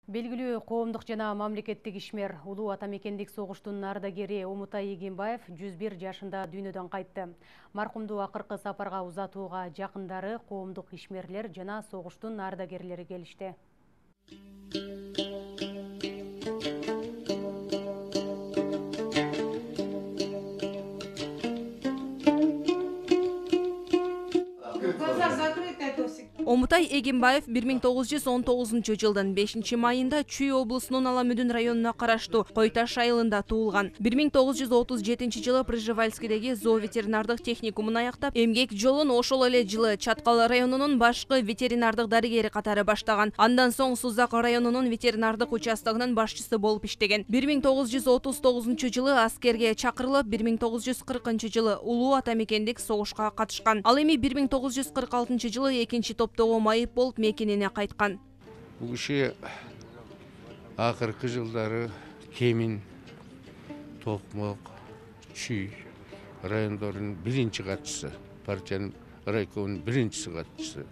Белгилүү коомдук жана мамлекеттик ишмер улуу атамекендик согуштун ардагери Омутай Эгембаев 101 жашында дүйнөдөн кайтты. Маркумду акыркы сапарга узатууга жакындары, коомдук ишмерлер жана согуштун ардагерлери келишти. Омутай Эгембаев 1919 жылдын 5-майында Чүй облусунун Аламүдүн районуна караштуу Кой Таш айылында туулган. 1937 жылы Пржевальскийдеги зооветеринардык техникумун аяктап, эмгек жолун ошол эле жылы Чаткал районунун башкы ветеринардык дарыгери катары баштаган. Андан соң Сузак районунун ветеринардык участогунун башчысы болуп иштеген. 1939 жылы аскерге чакырылып, 1940 жылы улуу атамекендик согушка катышкан. Ал эми 1946 жылы экинчи топтогу майып болуп мекенине кайткан. Бул киши акыркы жылдары Кемин, Токмок, Чүй райондорунун биринчи катчысы, партиянын райкомунун биринчи катчысы,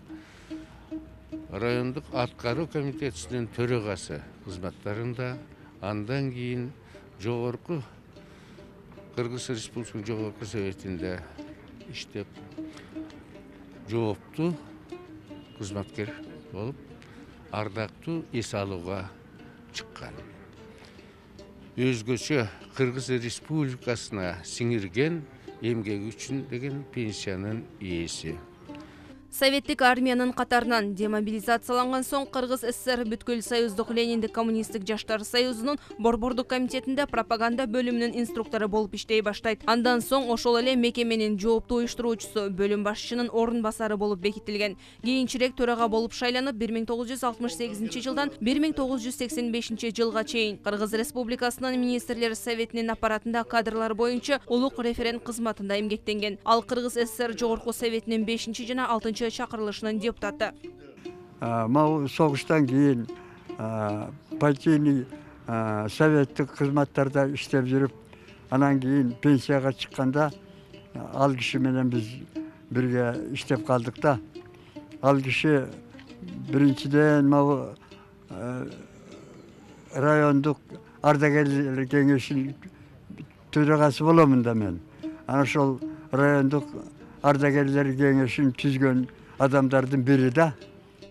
райондук аткаруу комитетинин төрагасы кызматтарында, андан кийин жогорку Кыргыз Республикасынын жогорку советинде иштеп, жооптуу кызматкер болуп, ардактуу эс алууга чыккан. Өзгөчө Кыргыз Республикасына сиңирген эмгеги үчүн деген пенсиянын ээси. Советтик армиянын катарынан демобилизацияланган соң Кыргыз ССР бүткүл союздук Лениндик коммунисттик жаштар союзунун борбордук комитетинде пропаганда бөлүмүнүн инструктору болуп иштей баштайт. Андан соң ошол эле мекеменин жооптуу уюштуруучусу, бөлүм башчынын орун басары болуп бекитилген. Кийинчерээк төрага болуп шайланып, 1968 жылдан 1985 жылга чейин Кыргыз Республикасынын министрлер советинин аппаратында кадрлар боюнча улук референт кызматында эмгектенген. Ал Кыргыз ССР жогорку советинин 5 жана 6 чакырылышынын депутаты. Мал согуштан кийин партийный советтик кызматтарда иштеп жүрүп, анан кийин пенсияга чыкканда ал киши менен биз бирге иштеп калдык да. Ал киши биринчиден райондук ардагерлер кеңешинин төрагасы боломун да мен. Анан ошол райондук ардагерлер кеңешин түзгөн адамдардын бири да.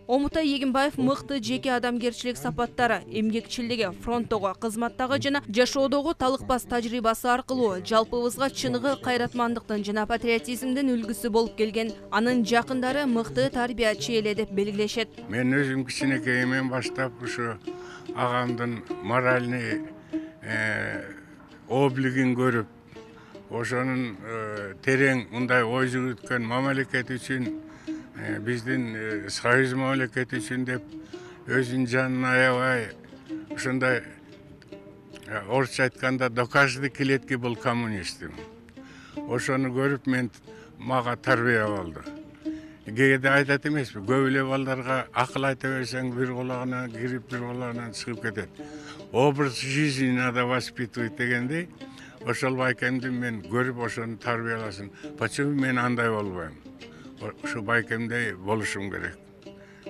Омутай Эгембаев мыкты жеке адамгерчилик сапаттары, эмгекчилиги, фронттогу, кызматтагы жана жашоодогу талыкпас тажрыйбасы аркылуу жалпыбызга чыныгы кайратмандыктын жана патриотизмдин үлгүсү болуп келген. Анын жакындары мыкты тарбиячы эле деп белгилешет. Мен өзүм кичинекейимден баштап ушу агамдын моральный облигин көрүп, ошонун терең мындай ой жүгүрткөн мамлекет үчүн, биздин союз мамлекети үчүн деп өзүнүн жанын аябай ушундай орусча айтканда до каждой клетки был коммунистим. Ошону көрүп мен мага тарбия болду. Кээде айтат эмеспи, көп эле балдарга акыл айта берсең бир кулагынан кирип бир кулагынан чыгып кетет. Образ жизни надо воспитывать дегендей. Ошол байкемди мен көрүп, ошону тарбияласын. Почему мен андай болбойм? Ушу байкемдей болушум керек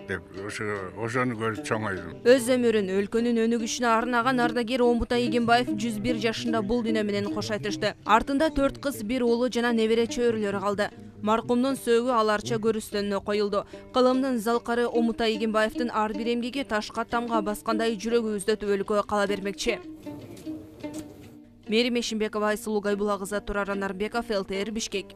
деп ошону көрүп чоңойдум. Өз өмүрүн өлкөнүн өнүгүшүнө арнаган ардагер Омутай Эгембаев 101 жашында бул дүйнө менен кош айтышты. Артында 4 кыз, 1 уулу жана небере чөйрөлөрү калды. Маркумдун сөөгү аларча көрүстөнүнө коюлду. Кылымдын залкары Омутай Эгембаевдин ар бир эмгеги ташка тамга баскандай жүрөгүбүздө түбөлүккө кала бермекчи. Мерим Эшимбекова, Айсулуу Гайбулла кызы, Турар Анарбеков, ЛТР, Бишкек.